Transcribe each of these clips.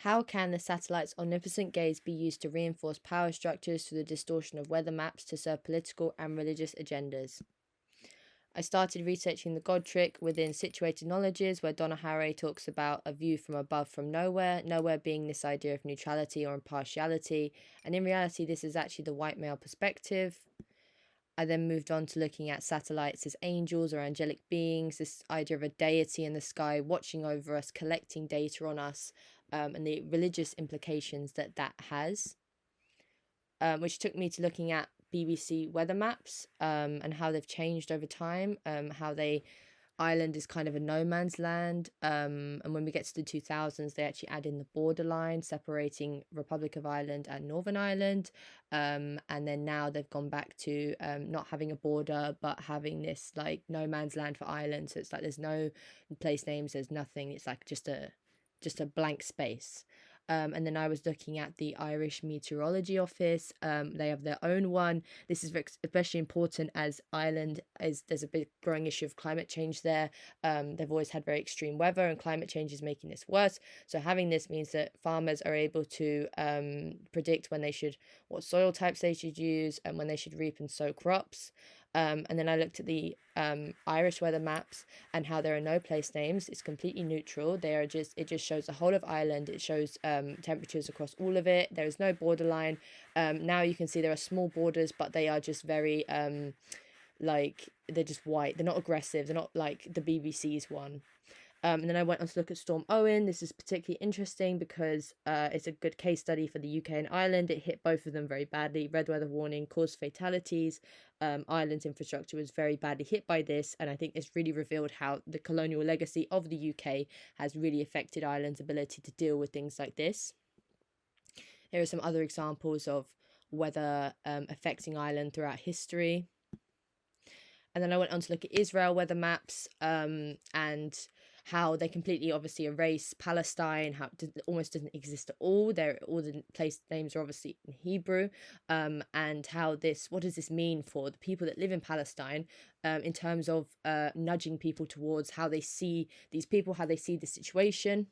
How can the satellite's omnipotent gaze be used to reinforce power structures through the distortion of weather maps to serve political and religious agendas? I started researching the God trick within Situated Knowledges, where Donna Haraway talks about a view from above from nowhere, nowhere being this idea of neutrality or impartiality, and in reality, this is actually the white male perspective. I then moved on to looking at satellites as angels or angelic beings, this idea of a deity in the sky watching over us, collecting data on us, and the religious implications that that has, which took me to looking at BBC weather maps and how they've changed over time, Ireland is kind of a no man's land. And when we get to the 2000s, they actually add in the borderline separating Republic of Ireland and Northern Ireland. And then now they've gone back to not having a border, but having this like no man's land for Ireland. So it's like there's no place names, there's nothing. It's like just a blank space. And then I was looking at the Irish Meteorology Office. They have their own one. This is especially important as Ireland there's a big growing issue of climate change there. They've always had very extreme weather, and climate change is making this worse. So having this means that farmers are able to predict what soil types they should use, and when they should reap and sow crops. And then I looked at the Irish weather maps and how there are no place names. It's completely neutral. It just shows the whole of Ireland. It shows temperatures across all of it. There is no borderline. Now you can see there are small borders, but they are just very they're just white. They're not aggressive. They're not like the BBC's one. And then I went on to look at Storm Owen. This is particularly interesting because it's a good case study for the UK and Ireland. It hit both of them very badly. Red weather warning caused fatalities. Ireland's infrastructure was very badly hit by this. And I think it's really revealed how the colonial legacy of the UK has really affected Ireland's ability to deal with things like this. Here are some other examples of weather affecting Ireland throughout history. And then I went on to look at Israel weather maps and how they completely obviously erase Palestine, how it almost doesn't exist at all. All the place names are obviously in Hebrew, and what does this mean for the people that live in Palestine in terms of nudging people towards how they see these people, how they see the situation.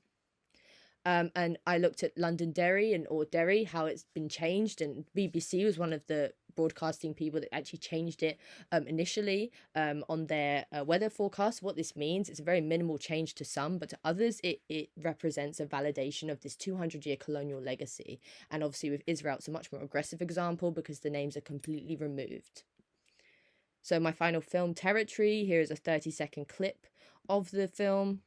And I looked at Londonderry or Derry, how it's been changed, and BBC was one of the broadcasting people that actually changed it initially on their weather forecast. What this means, it's a very minimal change to some, but to others it represents a validation of this 200-year colonial legacy. And obviously with Israel, it's a much more aggressive example because the names are completely removed. So my final film, Territory, here is a 30-second clip of the film.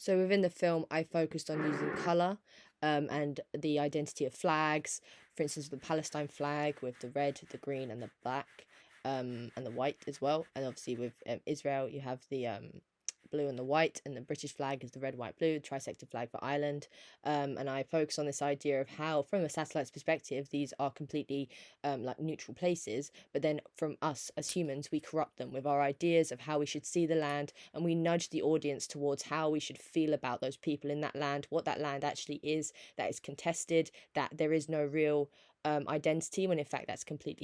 So within the film, I focused on using colour and the identity of flags. For instance, the Palestine flag with the red, the green and the black and the white as well. And obviously with Israel, you have the blue and the white, and the British flag is the red, white, blue, tri-sector flag for Ireland. And I focus on this idea of how, from a satellite's perspective, these are completely like neutral places, but then from us as humans, we corrupt them with our ideas of how we should see the land, and we nudge the audience towards how we should feel about those people in that land, what that land actually is, that is contested, that there is no real identity, when in fact that's completely